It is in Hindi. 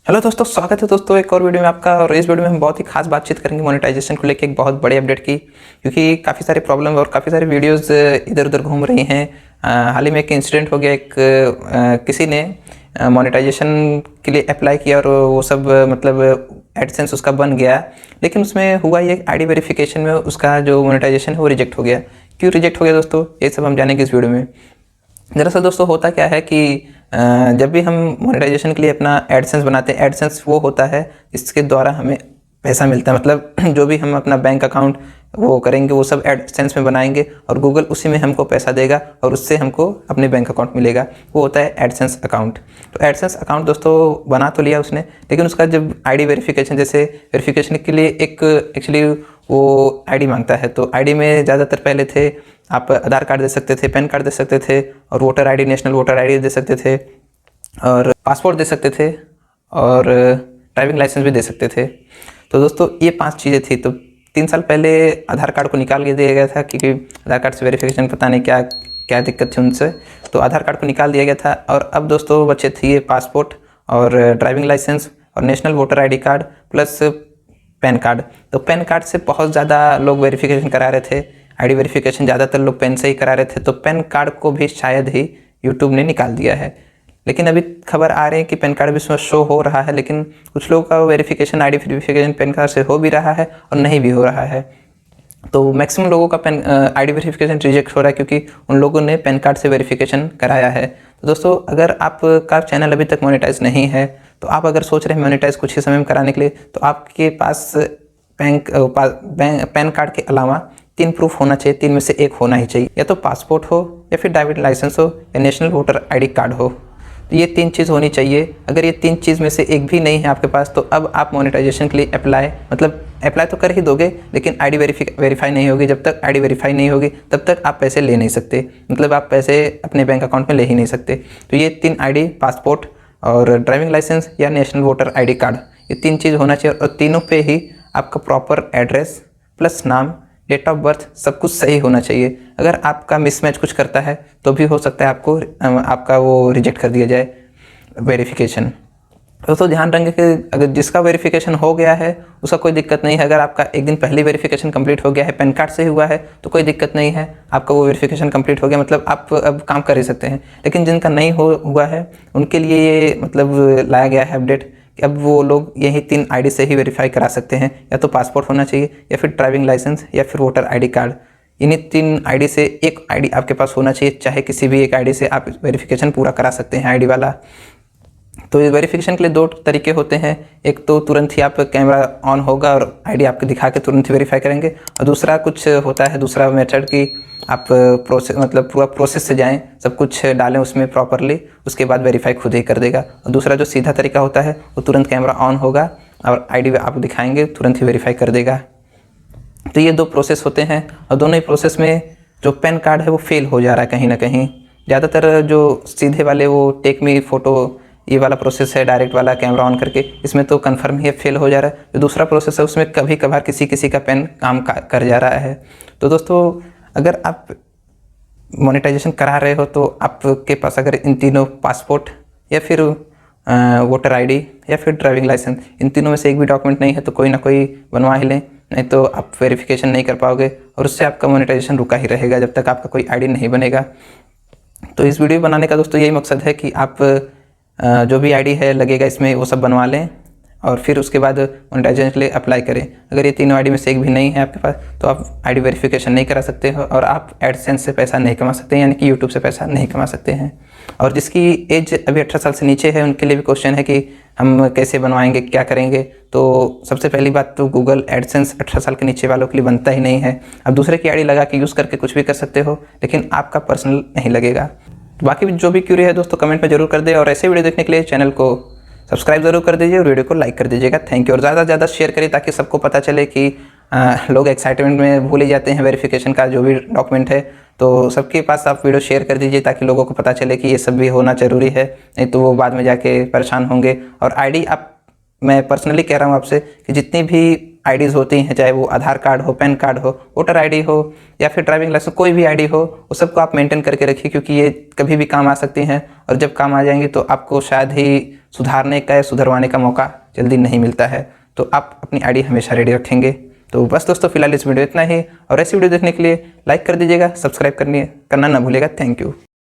हेलो दोस्तों, स्वागत है दोस्तों एक और वीडियो में आपका। और इस वीडियो में हम बहुत ही खास बातचीत करेंगे मोनेटाइजेशन को लेकर एक बहुत बड़े अपडेट की, क्योंकि काफ़ी सारे प्रॉब्लम और काफ़ी सारे वीडियोस इधर उधर घूम रही हैं। हाल ही में एक इंसिडेंट हो गया, किसी ने मोनेटाइजेशन के लिए अप्लाई किया और वो सब मतलब एडसेंस उसका बन गया, लेकिन उसमें हुआ ये आईडी वेरिफिकेशन में उसका जो मोनेटाइजेशन है वो रिजेक्ट हो गया। क्यों रिजेक्ट हो गया दोस्तों, ये सब हम जानेंगे इस वीडियो में। दरअसल दोस्तों होता क्या है कि जब भी हम मोनेटाइजेशन के लिए अपना एडसेंस बनाते हैं, एडसेंस वो होता है इसके द्वारा हमें पैसा मिलता है। मतलब जो भी हम अपना बैंक अकाउंट वो करेंगे वो सब एडसेंस में बनाएंगे और गूगल उसी में हमको पैसा देगा और उससे हमको अपने बैंक अकाउंट मिलेगा। वो होता है एडसेंस अकाउंट। तो एडसेंस अकाउंट दोस्तों बना तो लिया उसने, लेकिन उसका जब आईडी वेरिफिकेशन, जैसे वेरिफिकेशन के लिए एक एक्चुअली वो आईडी मांगता है, तो आईडी में ज़्यादातर पहले थे आप आधार कार्ड दे सकते थे, पैन कार्ड दे सकते थे और voter ID, national voter ID दे सकते थे और पासपोर्ट दे सकते थे और ड्राइविंग लाइसेंस भी दे सकते थे। तो दोस्तों ये 5 चीज़ें थी। तो 3 साल पहले आधार कार्ड को निकाल के दिया गया था, क्योंकि आधार कार्ड से वेरिफिकेशन पता नहीं क्या क्या दिक्कत थी उनसे, तो आधार कार्ड को निकाल दिया गया था। और अब दोस्तों बचे थे ये पासपोर्ट और ड्राइविंग लाइसेंस और national voter ID card plus pan card. तो पैन कार्ड से बहुत ज़्यादा लोग वेरिफिकेशन करा रहे थे, आईडी वेरिफिकेशन ज़्यादातर लोग पेन से ही करा रहे थे, तो पैन कार्ड को भी शायद ही यूट्यूब ने निकाल दिया है। लेकिन अभी खबर आ रही है कि पैन कार्ड भी शो हो रहा है, लेकिन कुछ लोगों का verification, ID verification pan card से हो भी रहा है और नहीं भी हो रहा है। तो मैक्सिमम लोगों का पैन आईडी वेरिफिकेशन रिजेक्ट हो रहा है, क्योंकि उन लोगों ने पैन कार्ड से वेरिफिकेशन कराया है। तो दोस्तों अगर आपका चैनल अभी तक मोनेटाइज नहीं है, तो आप अगर सोच रहे हैं मोनेटाइज कुछ ही समय में कराने के लिए, तो आपके पास पैन कार्ड के अलावा 3 प्रूफ होना चाहिए। 3 में से एक होना ही चाहिए, या तो पासपोर्ट हो या फिर ड्राइविंग लाइसेंस हो या नेशनल वोटर आईडी कार्ड हो। तो ये 3 चीज़ होनी चाहिए। अगर ये 3 चीज़ में से एक भी नहीं है आपके पास, तो अब आप मोनेटाइजेशन के लिए अप्लाई तो कर ही दोगे, लेकिन आईडी वेरीफाई नहीं होगी। जब तक आईडी वेरीफाई नहीं होगी तब तक आप पैसे ले नहीं सकते, मतलब आप पैसे अपने बैंक अकाउंट में ले ही नहीं सकते। तो ये 3 आईडी, पासपोर्ट और ड्राइविंग लाइसेंस या नेशनल वोटर आईडी कार्ड, ये 3 चीज़ होना चाहिए। और तीनों पे ही आपका प्रॉपर एड्रेस प्लस नाम, डेट ऑफ बर्थ, सब कुछ सही होना चाहिए। अगर आपका मिसमैच कुछ करता है तो भी हो सकता है आपका वो रिजेक्ट कर दिया जाए वेरिफिकेशन। दोस्तों ध्यान रखें कि अगर जिसका वेरिफिकेशन हो गया है उसका कोई दिक्कत नहीं है। अगर आपका एक दिन पहले वेरिफिकेशन कंप्लीट हो गया है, पैन कार्ड से हुआ है, तो कोई दिक्कत नहीं है, आपका वो वेरिफिकेशन कंप्लीट हो गया, मतलब आप अब काम कर ही सकते हैं। लेकिन जिनका नहीं हुआ है उनके लिए ये मतलब लाया गया है अपडेट कि अब वो लोग यही 3 आईडी से ही वेरीफाई करा सकते हैं। या तो पासपोर्ट होना चाहिए, या फिर ड्राइविंग लाइसेंस, या फिर वोटर आईडी कार्ड। इन्हीं 3 आईडी से एक आईडी आपके पास होना चाहिए। चाहे किसी भी एक आईडी से आप वेरिफिकेशन पूरा करा सकते हैं आईडी वाला। तो ये वेरिफिकेशन के लिए 2 तरीके होते हैं। एक तो तुरंत ही आप कैमरा ऑन होगा और आईडी आपको दिखा के तुरंत ही वेरीफाई करेंगे, और दूसरा कुछ होता है, दूसरा मेथड कि आप पूरा प्रोसेस से जाएं, सब कुछ डालें उसमें प्रॉपरली, उसके बाद वेरीफाई खुद ही कर देगा। और दूसरा जो सीधा तरीका होता है वो तुरंत कैमरा ऑन होगा और आईडी आप दिखाएंगे, तुरंत ही वेरीफाई कर देगा। तो ये 2 प्रोसेस होते हैं, और दोनों ही प्रोसेस में जो पैन कार्ड है वो फेल हो जा रहा है कहीं ना कहीं। ज़्यादातर जो सीधे वाले वो टेक मी फ़ोटो ये वाला प्रोसेस है, डायरेक्ट वाला कैमरा ऑन करके, इसमें तो कंफर्म ही फेल हो जा रहा है। जो दूसरा प्रोसेस है उसमें कभी कभार किसी का पेन काम कर जा रहा है। तो दोस्तों अगर आप मोनेटाइजेशन करा रहे हो, तो आपके पास अगर इन तीनों, पासपोर्ट या फिर वोटर आईडी या फिर ड्राइविंग लाइसेंस, इन तीनों में से एक भी डॉक्यूमेंट नहीं है, तो कोई ना कोई बनवा ही लें, नहीं तो आप वेरिफिकेशन नहीं कर पाओगे और उससे आपका मोनेटाइजेशन रुका ही रहेगा जब तक आपका कोई आईडी नहीं बनेगा। तो इस वीडियो बनाने का दोस्तों यही मकसद है कि आप जो भी आईडी है लगेगा इसमें वो सब बनवा लें और फिर उसके बाद मोनेटाइजेशन के लिए अप्लाई करें। अगर ये तीनों आईडी में से एक भी नहीं है आपके पास, तो आप आईडी वेरिफिकेशन नहीं करा सकते हो और आप एडसेंस से पैसा नहीं कमा सकते, यानी कि यूट्यूब से पैसा नहीं कमा सकते हैं। और जिसकी एज अभी 18 साल से नीचे है उनके लिए भी क्वेश्चन है कि हम कैसे बनवाएंगे, क्या करेंगे। तो सबसे पहली बात तो गूगल एडसेंस 18 साल के नीचे वालों के लिए बनता ही नहीं है। अब दूसरे की आईडी लगा के यूज़ करके कुछ भी कर सकते हो, लेकिन आपका पर्सनल नहीं लगेगा। बाकी जो भी क्यूरी है दोस्तों कमेंट में जरूर कर दे, और ऐसे वीडियो देखने के लिए चैनल को सब्सक्राइब जरूर कर दीजिए और वीडियो को लाइक कर दीजिएगा। Thank you. और ज़्यादा से ज़्यादा शेयर करिए ताकि सबको पता चले कि लोग एक्साइटमेंट में भूल ही जाते हैं वेरिफिकेशन का जो भी डॉक्यूमेंट है। तो सबके पास आप वीडियो शेयर कर दीजिए ताकि लोगों को पता चले कि ये सब भी होना ज़रूरी है, नहीं तो वो बाद में जाके परेशान होंगे। और आईडी मैं पर्सनली कह रहा हूँ आपसे कि जितनी भी आईडीज़ होती हैं, चाहे वो आधार कार्ड हो, पैन कार्ड हो, वोटर आईडी हो या फिर ड्राइविंग लाइसेंस, कोई भी आईडी हो, वो सबको आप मेंटेन करके रखिए, क्योंकि ये कभी भी काम आ सकती हैं। और जब काम आ जाएंगी तो आपको शायद ही सुधारने का या सुधरवाने का मौका जल्दी नहीं मिलता है। तो आप अपनी आईडी हमेशा रेडी रखेंगे। तो बस दोस्तों फिलहाल इस वीडियो इतना ही, और ऐसी वीडियो देखने के लिए लाइक कर दीजिएगा, सब्सक्राइब करना ना भूलिएगा। Thank you.